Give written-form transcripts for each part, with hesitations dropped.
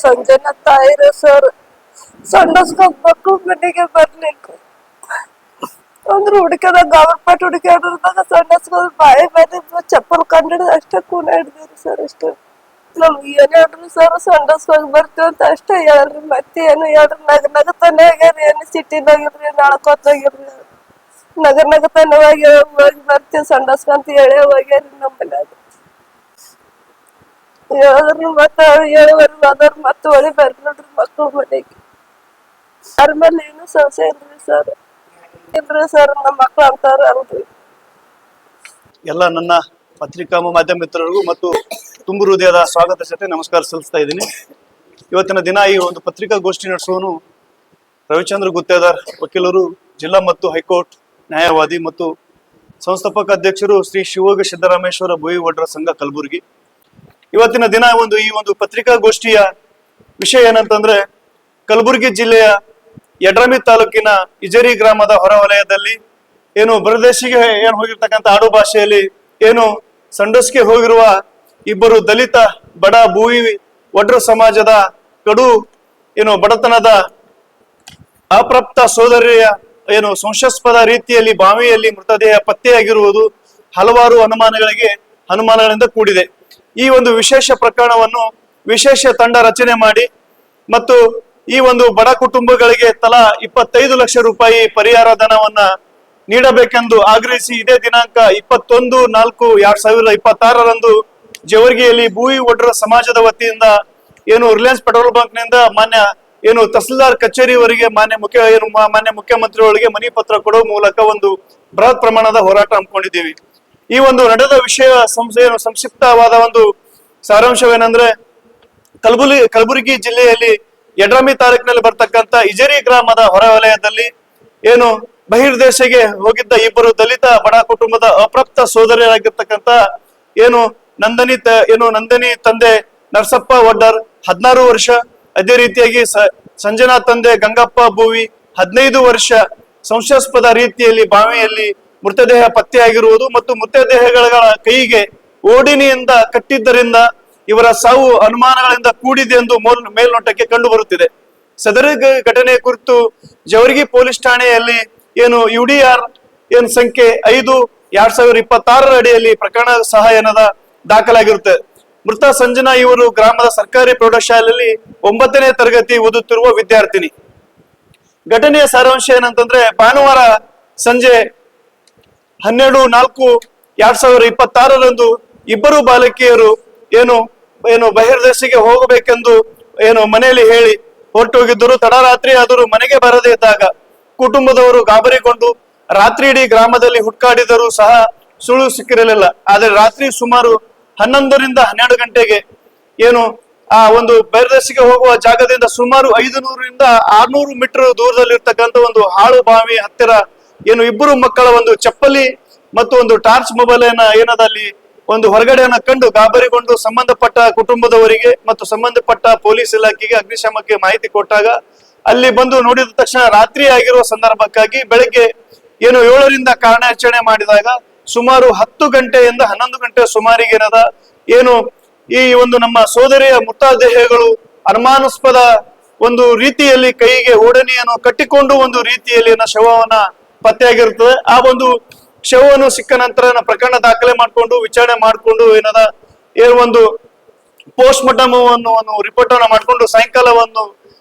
ಸಂಜೆನ ತಾಯಿರ sir ಸಂಡಸ್ಕೊಂಡ್ ಮಕ್ಕಳು ಮನೆಗೆ ಬರ್ಲಿಲ್ಲ ಅಂದ್ರೆ ಹುಡುಕದ ಗವರ್ಮೆಂಟ್ ಹುಡುಕಾಡ್ರದಾಗ ಸಂಡಸ್ಕೊಂಡ್ ಬಾಯಿ ಮೇಲೆ ಚಪ್ಪಲ್ ಕಂಡಿಡ್ ಅಷ್ಟೇ ಕೂನ ಹಿಡ್ದಿರಿ ಸರ್ ಅಷ್ಟೇ. ನಮ್ಗೆ ಏನ್ ಹೇಳ್ರಿ ಸರ್ ಸಂಡಸ್ಕೊಂಡ್ ಬರ್ತೀವಿ ಅಂತ ಅಷ್ಟೇ ಹೇಳ್ರಿ, ಮತ್ತೆ ಏನು ಹೇಳ್ರಿ. ನಗತಾನೆ ಆಗ್ಯಾರಿ, ಏನು ಸಿಟ್ಟಿನಾಗಿರ್ರಿ, ನಳ್ಕೊತಾಗಿರ್ರಿ, ನಗತಾನೆ ಹೋಗಿ ಬರ್ತೀವಿ ಸಂಡಸ್ಕೊಂತ ಹೇಳೇ ಹೋಗ್ಯಾರಿ ನಮ್ಮಲ್ಲಿ. ಅದು ಹೇಳಿದ್ರು ಮತ್ತೆ ಹೇಳುವರಿ ಅದರ್ ಮತ್ತೆ ಹೊಳಿ ಬರ್ರಿ ನೋಡ್ರಿ ಮಕ್ಕಳು ಮನೆಗೆ. ಅದ್ರ ಮೇಲೆ ಏನು ಸಮಸ್ಯೆ ಇಲ್ರಿ ಸರ್. ಇಲ್ರಿ ಸರ್ ನಮ್ಮ ಮಕ್ಳು ಅಂತಾರ ಅಲ್ರಿ. ಎಲ್ಲ ನನ್ನ ಪತ್ರಿಕಾ ಮಾಧ್ಯಮ ಮಿತ್ರರಿಗೂ ಮತ್ತು ತುಂಬು ಹೃದಯದ ಸ್ವಾಗತ ಜೊತೆ ನಮಸ್ಕಾರ ಸಲ್ಲಿಸ್ತಾ ಇದ್ದೀನಿ. ಇವತ್ತಿನ ದಿನ ಈ ಒಂದು ಪತ್ರಿಕಾಗೋಷ್ಠಿ ನಡೆಸುವನು ರವಿಚಂದ್ರ ಗುತ್ತೇದಾರ್, ವಕೀಲರು, ಜಿಲ್ಲಾ ಮತ್ತು ಹೈಕೋರ್ಟ್ ನ್ಯಾಯವಾದಿ ಮತ್ತು ಸಂಸ್ಥಾಪಕ ಅಧ್ಯಕ್ಷರು ಶ್ರೀ ಶಿವಯೋಗಿ ಸಿದ್ದರಾಮೇಶ್ವರ ಭೋವಿ ಒಡ್ರ ಸಂಘ ಕಲಬುರಗಿ. ಇವತ್ತಿನ ದಿನ ಈ ಒಂದು ಪತ್ರಿಕಾಗೋಷ್ಠಿಯ ವಿಷಯ ಏನಂತಂದ್ರೆ, ಕಲಬುರಗಿ ಜಿಲ್ಲೆಯ ಯಡ್ರಾಮಿ ತಾಲೂಕಿನ ಇಜರಿ ಗ್ರಾಮದ ಹೊರವಲಯದಲ್ಲಿ ಏನು ಬರದೇಶಿಗೆ ಏನು ಹೋಗಿರ್ತಕ್ಕಂಥ ಆಡು ಭಾಷೆಯಲ್ಲಿ ಏನು ಸಂಡಸ್ಗೆ ಹೋಗಿರುವ ಇಬ್ಬರು ದಲಿತ ಬಡ ಭೂವಿ ಒಡ್ರ ಸಮಾಜದ ಕಡು ಏನು ಬಡತನದ ಅಪ್ರಾಪ್ತ ಸೋದರಿಯ ಏನು ಸಂಶಯಾಸ್ಪದ ರೀತಿಯಲ್ಲಿ ಬಾವಿಯಲ್ಲಿ ಮೃತದೇಹ ಪತ್ತೆಯಾಗಿರುವುದು ಹಲವಾರು ಅನುಮಾನಗಳಿಂದ ಕೂಡಿದೆ. ಈ ಒಂದು ವಿಶೇಷ ಪ್ರಕರಣವನ್ನು ವಿಶೇಷ ತಂಡ ರಚನೆ ಮಾಡಿ ಮತ್ತು ಈ ಒಂದು ಬಡ ಕುಟುಂಬಗಳಿಗೆ ತಲಾ 25 ಲಕ್ಷ ರೂಪಾಯಿ ಪರಿಹಾರ ಧನವನ್ನ ನೀಡಬೇಕೆಂದು ಆಗ್ರಹಿಸಿ ಇದೇ ದಿನಾಂಕ 21/4/2026 ಜೇವರ್ಗಿಯಲ್ಲಿ ಭೂವಿ ಒಡ್ರ ಸಮಾಜದ ವತಿಯಿಂದ ಏನು ರಿಲಯನ್ಸ್ ಪೆಟ್ರೋಲ್ ಬಂಕ್ ನಿಂದ ಮಾನ್ಯ ಏನು ತಹಸೀಲ್ದಾರ್ ಕಚೇರಿವರೆಗೆ ಮಾನ್ಯ ಮುಖ್ಯಮಂತ್ರಿಗಳಿಗೆ ಮನವಿ ಪತ್ರ ಕೊಡುವ ಮೂಲಕ ಒಂದು ಬೃಹತ್ ಪ್ರಮಾಣದ ಹೋರಾಟ ಹಮ್ಮಿಕೊಂಡಿದ್ದೀವಿ. ಈ ಒಂದು ನಡೆದ ವಿಷಯ ಸಂಕ್ಷಿಪ್ತವಾದ ಒಂದು ಸಾರಾಂಶವೇನೆಂದ್ರೆ, ಕಲಬುರಗಿ ಜಿಲ್ಲೆಯಲ್ಲಿ ಯಡ್ರಾಮಿ ತಾಲೂಕಿನಲ್ಲಿ ಬರ್ತಕ್ಕಂಥ ಇಜರಿ ಗ್ರಾಮದ ಹೊರವಲಯದಲ್ಲಿ ಏನು ಬಹಿರ್ದೇಶಕ್ಕೆ ಹೋಗಿದ್ದ ಇಬ್ಬರು ದಲಿತ ಬಡ ಕುಟುಂಬದ ಅಪ್ರಾಪ್ತ ಸೋದರಿಯಾಗಿರ್ತಕ್ಕಂಥ ಏನು ನಂದಿನಿ ತಂದೆ ನರಸಪ್ಪ ಒಡ್ಡರ್ 16 ವರ್ಷ, ಅದೇ ರೀತಿಯಾಗಿ ಸಂಜನಾ ತಂದೆ ಗಂಗಪ್ಪ ಭೂವಿ 15 ವರ್ಷ ಸಂಶಯಾಸ್ಪದ ರೀತಿಯಲ್ಲಿ ಬಾವಿಯಲ್ಲಿ ಮೃತದೇಹ ಪತ್ತೆಯಾಗಿರುವುದು ಮತ್ತು ಮೃತದೇಹಗಳ ಕೈಗೆ ಓಡಿನಿಯಿಂದ ಕಟ್ಟಿದ್ದರಿಂದ ಇವರ ಸಾವು ಅನುಮಾನಗಳಿಂದ ಕೂಡಿದೆ ಎಂದು ಮೇಲ್ನೋಟಕ್ಕೆ ಕಂಡು ಬರುತ್ತಿದೆ. ಸದರಿ ಘಟನೆ ಕುರಿತು ಜವರ್ಗಿ ಪೊಲೀಸ್ ಠಾಣೆಯಲ್ಲಿ ಏನು UDR ಏನು ಸಂಖ್ಯೆ 5/2026 ಅಡಿಯಲ್ಲಿ ಪ್ರಕರಣ ಸಹಾಯನದ ದಾಖಲಾಗಿರುತ್ತೆ. ಮೃತ ಸಂಜನಾ ಇವರು ಗ್ರಾಮದ ಸರ್ಕಾರಿ ಪ್ರೌಢಶಾಲೆಯಲ್ಲಿ 9ನೇ ತರಗತಿ ಓದುತ್ತಿರುವ ವಿದ್ಯಾರ್ಥಿನಿ. ಘಟನೆಯ ಸಾರಾಂಶ ಏನಂತಂದ್ರೆ, ಭಾನುವಾರ ಸಂಜೆ 12/4/2026 ಇಬ್ಬರು ಬಾಲಕಿಯರು ಏನು ಬಹಿರ್ದೇಶಕ್ಕೆ ಹೋಗಬೇಕೆಂದು ಮನೆಯಲ್ಲಿ ಹೇಳಿ ಹೊರಟೋಗಿದ್ದರು. ತಡರಾತ್ರಿ ಆದರೂ ಮನೆಗೆ ಬರದೇ ಇದ್ದಾಗ ಕುಟುಂಬದವರು ಗಾಬರಿಗೊಂಡು ರಾತ್ರಿ ಇಡೀ ಗ್ರಾಮದಲ್ಲಿ ಹುಡುಕಾಡಿದರೂ ಸಹ ಸುಳು ಸಿಕ್ಕಿರಲಿಲ್ಲ. ಆದರೆ ರಾತ್ರಿ ಸುಮಾರು 11ರಿಂದ 12 ಗಂಟೆಗೆ ಆ ಒಂದು ಬಹಿರ್ದೇಶಕ್ಕೆ ಹೋಗುವ ಜಾಗದಿಂದ ಸುಮಾರು 500ರಿಂದ 600 ಮೀಟರ್ ದೂರದಲ್ಲಿರ್ತಕ್ಕಂಥ ಒಂದು ಹಾಳು ಬಾವಿ ಹತ್ತಿರ ಇಬ್ಬರು ಮಕ್ಕಳ ಒಂದು ಚಪ್ಪಲಿ ಮತ್ತು ಒಂದು ಟಾರ್ಚ್ ಮೊಬೈಲ್ ಏನದಲ್ಲಿ ಒಂದು ಹೊರಗಡೆಯನ್ನ ಕಂಡು ಗಾಬರಿಗೊಂಡು ಸಂಬಂಧಪಟ್ಟ ಕುಟುಂಬದವರಿಗೆ ಮತ್ತು ಸಂಬಂಧಪಟ್ಟ ಪೊಲೀಸ್ ಇಲಾಖೆಗೆ ಅಗ್ನಿಶಾಮಕ್ಕೆ ಮಾಹಿತಿ ಕೊಟ್ಟಾಗ ಅಲ್ಲಿ ಬಂದು ನೋಡಿದ ತಕ್ಷಣ ರಾತ್ರಿ ಆಗಿರುವ ಸಂದರ್ಭಕ್ಕಾಗಿ ಬೆಳಗ್ಗೆ 7ರಿಂದ ಕಾರ್ಯಾಚರಣೆ ಮಾಡಿದಾಗ ಸುಮಾರು 10 ಗಂಟೆಯಿಂದ 11 ಗಂಟೆ ಸುಮಾರಿಗೆ ಈ ಒಂದು ನಮ್ಮ ಸೋದರಿಯ ಮೃತದೇಹಗಳು ಅನುಮಾನಾಸ್ಪದ ಒಂದು ರೀತಿಯಲ್ಲಿ ಕೈಗೆ ಓಡಣಿಯನ್ನು ಕಟ್ಟಿಕೊಂಡು ಒಂದು ರೀತಿಯಲ್ಲಿ ಶವವನ್ನ ಪತ್ತೆಯಾಗಿರುತ್ತದೆ. ಆ ಒಂದು ಶವವನ್ನು ಸಿಕ್ಕ ನಂತರ ಪ್ರಕರಣ ದಾಖಲೆ ಮಾಡಿಕೊಂಡು ವಿಚಾರಣೆ ಮಾಡಿಕೊಂಡು ಒಂದು ಪೋಸ್ಟ್ ಮಾರ್ಟಮ್ ರಿಪೋರ್ಟ್ ಅನ್ನ ಮಾಡಿಕೊಂಡು ಸಾಯಂಕಾಲವನ್ನು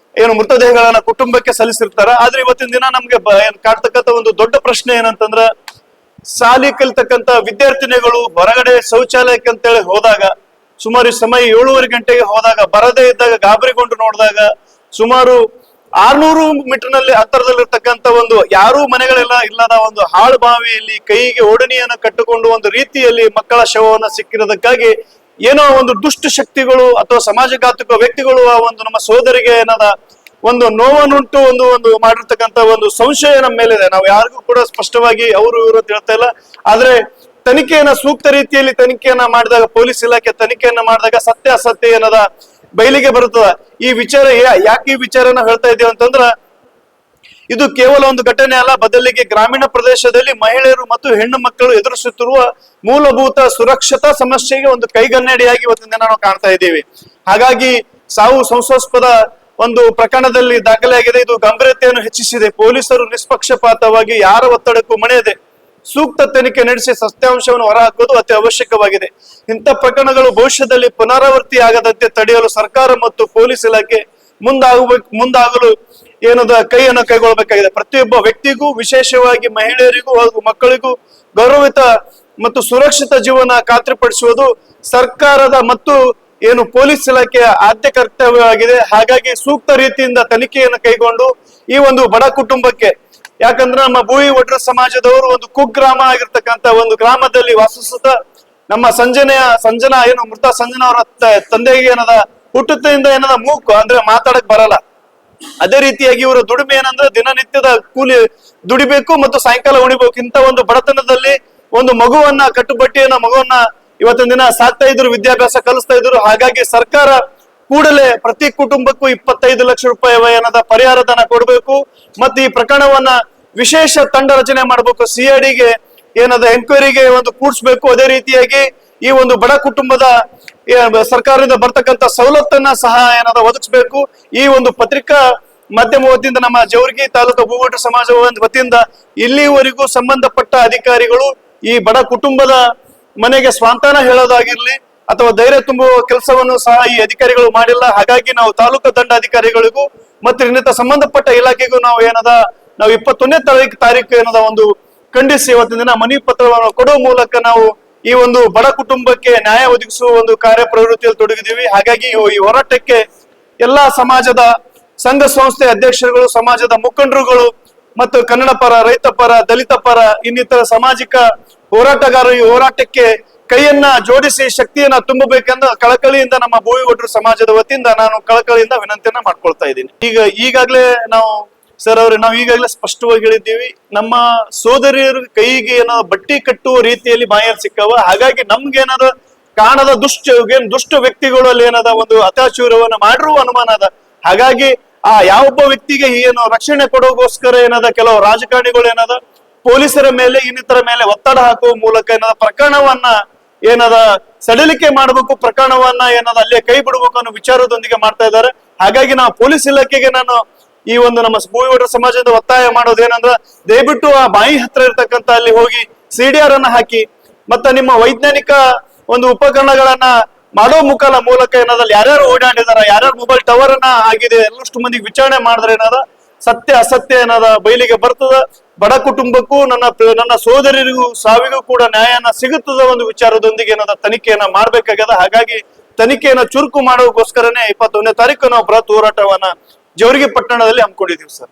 ಮೃತದೇಹಗಳನ್ನ ಕುಟುಂಬಕ್ಕೆ ಸಲ್ಲಿಸಿರ್ತಾರೆ. ಆದ್ರೆ ಇವತ್ತಿನ ದಿನ ನಮ್ಗೆ ಕಾಡ್ತಕ್ಕಂಥ ಒಂದು ದೊಡ್ಡ ಪ್ರಶ್ನೆ ಏನಂತಂದ್ರ, ಶಾಲೆ ಕಲಿತಕ್ಕಂತ ವಿದ್ಯಾರ್ಥಿನಿಗಳು ಹೊರಗಡೆ ಶೌಚಾಲಯಕ್ಕೆ ಅಂತೇಳಿ ಹೋದಾಗ ಸುಮಾರು ಸಮಯ 7:30 ಗಂಟೆಗೆ ಹೋದಾಗ ಬರದೇ ಇದ್ದಾಗ ಗಾಬರಿಗೊಂಡು ನೋಡಿದಾಗ ಸುಮಾರು 600 ಮೀಟರ್ನಲ್ಲಿ ಹತ್ತಿರದಲ್ಲಿರ್ತಕ್ಕಂಥ ಒಂದು ಯಾರೂ ಇಲ್ಲದ ಒಂದು ಹಾಳು ಬಾವಿಯಲ್ಲಿ ಕೈಗೆ ಓಡಣಿಯನ್ನು ಕಟ್ಟಿಕೊಂಡು ಒಂದು ರೀತಿಯಲ್ಲಿ ಮಕ್ಕಳ ಶವವನ್ನು ಸಿಕ್ಕಿರೋದಕ್ಕಾಗಿ ಏನೋ ಒಂದು ದುಷ್ಟ ಶಕ್ತಿಗಳು ಅಥವಾ ಸಮಾಜಘಾತಕ ವ್ಯಕ್ತಿಗಳು ಆ ಒಂದು ನಮ್ಮ ಸೋದರಿಗೆ ಒಂದು ನೋವನ್ನುಂಟು ಒಂದು ಮಾಡಿರ್ತಕ್ಕಂಥ ಒಂದು ಸಂಶಯ ನಮ್ಮ ಮೇಲಿದೆ. ನಾವು ಯಾರಿಗೂ ಕೂಡ ಸ್ಪಷ್ಟವಾಗಿ ಅವರು ಇವರು ಅಂತ ಹೇಳ್ತಾ ಇಲ್ಲ. ಆದ್ರೆ ತನಿಖೆಯನ್ನ ಸೂಕ್ತ ರೀತಿಯಲ್ಲಿ ತನಿಖೆಯನ್ನ ಮಾಡಿದಾಗ, ಪೊಲೀಸ್ ಇಲಾಖೆ ತನಿಖೆಯನ್ನ ಮಾಡಿದಾಗ ಸತ್ಯಾಸತ್ಯ ಬಯಲಿಗೆ ಬರುತ್ತದೆ. ಈ ವಿಚಾರ ಯಾಕೆ ಈ ವಿಚಾರನ ಹೇಳ್ತಾ ಇದ್ದೇವೆ ಅಂತಂದ್ರ, ಇದು ಕೇವಲ ಒಂದು ಘಟನೆ ಅಲ್ಲ, ಬದಲಿಗೆ ಗ್ರಾಮೀಣ ಪ್ರದೇಶದಲ್ಲಿ ಮಹಿಳೆಯರು ಮತ್ತು ಹೆಣ್ಣು ಮಕ್ಕಳು ಎದುರಿಸುತ್ತಿರುವ ಮೂಲಭೂತ ಸುರಕ್ಷತಾ ಸಮಸ್ಯೆಗೆ ಒಂದು ಕೈಗನ್ನಡಿಯಾಗಿ ಇವತ್ತಿನ ದಿನ ನಾವು ಕಾಣ್ತಾ ಇದ್ದೀವಿ. ಹಾಗಾಗಿ ಸಾವು ಸಂಶಯಾಸ್ಪದ ಒಂದು ಪ್ರಕರಣದಲ್ಲಿ ದಾಖಲೆಯಾಗಿದೆ. ಇದು ಗಂಭೀರತೆಯನ್ನು ಹೆಚ್ಚಿಸಿದೆ. ಪೊಲೀಸರು ನಿಷ್ಪಕ್ಷಪಾತವಾಗಿ ಯಾರ ಒತ್ತಡಕ್ಕೂ ಮಣಿಯದೆ ಸೂಕ್ತ ತನಿಖೆ ನಡೆಸಿ ಸತ್ಯಾಂಶವನ್ನು ಹೊರಹಾಕುವುದು ಅತಿ ಅವಶ್ಯಕವಾಗಿದೆ. ಇಂಥ ಪ್ರಕರಣಗಳು ಭವಿಷ್ಯದಲ್ಲಿ ಪುನರಾವರ್ತಿ ಆಗದಂತೆ ತಡೆಯಲು ಸರ್ಕಾರ ಮತ್ತು ಪೊಲೀಸ್ ಇಲಾಖೆ ಮುಂದಾಗಲು ಕೈಯನ್ನು ಕೈಗೊಳ್ಳಬೇಕಾಗಿದೆ. ಪ್ರತಿಯೊಬ್ಬ ವ್ಯಕ್ತಿಗೂ, ವಿಶೇಷವಾಗಿ ಮಹಿಳೆಯರಿಗೂ ಹಾಗೂ ಮಕ್ಕಳಿಗೂ ಗೌರವಿತ ಮತ್ತು ಸುರಕ್ಷಿತ ಜೀವನ ಖಾತ್ರಿಪಡಿಸುವುದು ಸರ್ಕಾರದ ಮತ್ತು ಪೊಲೀಸ್ ಇಲಾಖೆಯ ಆದ್ಯ ಕರ್ತವ್ಯವಾಗಿದೆ. ಹಾಗಾಗಿ ಸೂಕ್ತ ರೀತಿಯಿಂದ ತನಿಖೆಯನ್ನು ಕೈಗೊಂಡು ಈ ಒಂದು ಬಡ ಕುಟುಂಬಕ್ಕೆ, ಯಾಕಂದ್ರೆ ನಮ್ಮ ಭೂಯಿ ಒಡ್ರ ಸಮಾಜದವರು ಒಂದು ಕುಗ್ರಾಮ ಆಗಿರ್ತಕ್ಕಂಥ ಒಂದು ಗ್ರಾಮದಲ್ಲಿ ವಾಸಿಸುತ್ತಾ ನಮ್ಮ ಸಂಜನಾ ಮೃತ ಸಂಜನಾ ಅವರ ತಂದೆಗೆ ಹುಟ್ಟುತ್ತಿಂದ ಮೂಕು ಅಂದ್ರೆ ಮಾತಾಡಕ್ ಬರಲ್ಲ. ಅದೇ ರೀತಿಯಾಗಿ ಇವರ ದುಡಿಮೆ ದಿನನಿತ್ಯದ ಕೂಲಿ ದುಡಿಬೇಕು ಮತ್ತು ಸಾಯಂಕಾಲ ಉಣಿಬೇಕು. ಇಂಥ ಒಂದು ಬಡತನದಲ್ಲಿ ಒಂದು ಮಗುವನ್ನ ಕಟ್ಟುಬಟ್ಟೆಯನ್ನ ಮಗುವನ್ನ ಇವತ್ತಿನ ದಿನ ಸಾಕ್ತಾ ಇದ್ರು, ವಿದ್ಯಾಭ್ಯಾಸ ಕಲಿಸ್ತಾ ಇದ್ರು. ಹಾಗಾಗಿ ಸರ್ಕಾರ ಕೂಡಲೇ ಪ್ರತಿ ಕುಟುಂಬಕ್ಕೂ 25 ಲಕ್ಷ ರೂಪಾಯಿ ಪರಿಹಾರ ಧನ ಕೊಡಬೇಕು. ಮತ್ತೆ ಈ ಪ್ರಕರಣವನ್ನ ವಿಶೇಷ ತಂಡ ರಚನೆ ಮಾಡಬೇಕು. CIDಗೆ ಎನ್ಕ್ವೈರಿಗೆ ಕೂಡಿಸ್ಬೇಕು. ಅದೇ ರೀತಿಯಾಗಿ ಈ ಒಂದು ಬಡ ಕುಟುಂಬದ ಸರ್ಕಾರದಿಂದ ಬರ್ತಕ್ಕಂಥ ಸವಲತ್ತನ್ನ ಸಹ ಒದಗಿಸ್ಬೇಕು. ಈ ಒಂದು ಪತ್ರಿಕಾ ಮಾಧ್ಯಮ ವತಿಯಿಂದ ನಮ್ಮ ಜವರ್ಗಿ ತಾಲೂಕು ಭೂವಟ ಸಮಾಜ ವತಿಯಿಂದ ಇಲ್ಲಿವರೆಗೂ ಸಂಬಂಧಪಟ್ಟ ಅಧಿಕಾರಿಗಳು ಈ ಬಡ ಕುಟುಂಬದ ಮನೆಗೆ ಸ್ವಾಂತನ ಹೇಳೋದಾಗಿರ್ಲಿ ಅಥವಾ ಧೈರ್ಯ ತುಂಬುವ ಕೆಲಸವನ್ನು ಸಹ ಈ ಅಧಿಕಾರಿಗಳು ಮಾಡಿಲ್ಲ. ಹಾಗಾಗಿ ನಾವು ತಾಲೂಕು ದಂಡಾಧಿಕಾರಿಗಳಿಗೂ ಮತ್ತು ಇನ್ನಿತ ಸಂಬಂಧಪಟ್ಟ ಇಲಾಖೆಗೂ ನಾವು 21ನೇ ತಾರೀಕು ಖಂಡಿಸಿ ಇವತ್ತಿನ ದಿನ ಮನವಿ ಪತ್ರವನ್ನು ಕೊಡುವ ಮೂಲಕ ನಾವು ಈ ಒಂದು ಬಡ ಕುಟುಂಬಕ್ಕೆ ನ್ಯಾಯ ಒದಗಿಸುವ ಒಂದು ಕಾರ್ಯಪ್ರವೃತ್ತಿಯಲ್ಲಿ ತೊಡಗಿದ್ದೀವಿ. ಹಾಗಾಗಿ ಈ ಹೋರಾಟಕ್ಕೆ ಎಲ್ಲಾ ಸಮಾಜದ ಸಂಘ ಸಂಸ್ಥೆ ಅಧ್ಯಕ್ಷರುಗಳು, ಸಮಾಜದ ಮುಖಂಡರುಗಳು ಮತ್ತು ಕನ್ನಡ ಪರ, ರೈತ ಪರ, ದಲಿತ ಪರ, ಇನ್ನಿತರ ಸಾಮಾಜಿಕ ಹೋರಾಟಗಾರರು ಈ ಹೋರಾಟಕ್ಕೆ ಕೈಯನ್ನ ಜೋಡಿಸಿ ಶಕ್ತಿಯನ್ನ ತುಂಬಬೇಕೆಂದು ಕಳಕಳಿಯಿಂದ ನಮ್ಮ ಭೂವಿ ಒಡ್ರು ಸಮಾಜದ ವತಿಯಿಂದ ನಾನು ಕಳಕಳಿಯಿಂದ ವಿನಂತಿಯನ್ನ ಮಾಡ್ಕೊಳ್ತಾ ಇದ್ದೀನಿ. ಈಗಾಗಲೇ ನಾವು ಈಗಾಗಲೇ ಸ್ಪಷ್ಟವಾಗಿ ಹೇಳಿದ್ದೀವಿ, ನಮ್ಮ ಸೋದರಿಯರ ಕೈಗೆ ಬಟ್ಟಿ ಕಟ್ಟುವ ರೀತಿಯಲ್ಲಿ ಮಾಹಿತಿ ಸಿಕ್ಕವ. ಹಾಗಾಗಿ ನಮ್ಗೆ ಕಾಣದ ದುಷ್ಟ ವ್ಯಕ್ತಿಗಳು ಅಲ್ಲಿ ಒಂದು ಅತ್ಯಾಚಾರವನ್ನ ಮಾಡಿರುವ ಅನುಮಾನ ಅದ. ಹಾಗಾಗಿ ಯಾವೊಬ್ಬ ವ್ಯಕ್ತಿಗೆ ರಕ್ಷಣೆ ಕೊಡೋಗೋಸ್ಕರ ಕೆಲವು ರಾಜಕಾರಣಿಗಳು ಪೊಲೀಸರ ಮೇಲೆ ಇನ್ನಿತರ ಮೇಲೆ ಒತ್ತಡ ಹಾಕುವ ಮೂಲಕ ಪ್ರಕರಣವನ್ನ ಸಡಿಲಿಕೆ ಮಾಡಬೇಕು, ಪ್ರಕರಣವನ್ನ ಅಲ್ಲೇ ಕೈ ಬಿಡಬೇಕು ಅನ್ನೋ ವಿಚಾರದೊಂದಿಗೆ ಮಾಡ್ತಾ ಇದ್ದಾರೆ. ಹಾಗಾಗಿ ನಾವು ಪೊಲೀಸ್ ಇಲಾಖೆಗೆ ನಾನು ಈ ನಮ್ಮ ಭೂವಿ ಒಡ್ರ ಸಮಾಜದ ಒತ್ತಾಯ ಮಾಡೋದೇನಂದ್ರ, ದಯವಿಟ್ಟು ಆ ಬಾಯಿ ಹತ್ರ ಇರ್ತಕ್ಕಂಥ ಅಲ್ಲಿ ಹೋಗಿ CDR ಅನ್ನ ಹಾಕಿ, ಮತ್ತೆ ನಿಮ್ಮ ವೈಜ್ಞಾನಿಕ ಉಪಕರಣಗಳನ್ನ ಮಾಡೋ ಮೂಲಕ ಯಾರ್ಯಾರು ಓಡಾಡಿದಾರ, ಯಾರ್ಯಾರು ಮೊಬೈಲ್ ಟವರ್ ಅನ್ನ ಆಗಿದೆ ಎಲ್ಲಷ್ಟು ಮಂದಿಗೆ ವಿಚಾರಣೆ ಮಾಡಿದ್ರೆ ಸತ್ಯ ಅಸತ್ಯ ಬಯಲಿಗೆ ಬರ್ತದ. ಬಡ ಕುಟುಂಬಕ್ಕೂ ನನ್ನ ಸೋದರಿಗೂ ಸಾವಿಗೂ ಕೂಡ ನ್ಯಾಯನ ಸಿಗುತ್ತದ ವಿಚಾರದೊಂದಿಗೆ ತನಿಖೆಯನ್ನ ಮಾಡ್ಬೇಕಾಗ್ಯದ. ಹಾಗಾಗಿ ತನಿಖೆಯನ್ನ ಚುರುಕು ಮಾಡೋಕ್ಕೋಸ್ಕರನೇ 21ನೇ ತಾರೀಕು ನಾವು ಬೃಹತ್ ಹೋರಾಟವನ್ನ ಜವರ್ಗಿ ಪಟ್ಟಣದಲ್ಲಿ ಹಮ್ಮಿಕೊಂಡಿದ್ದೀವಿ ಸರ್.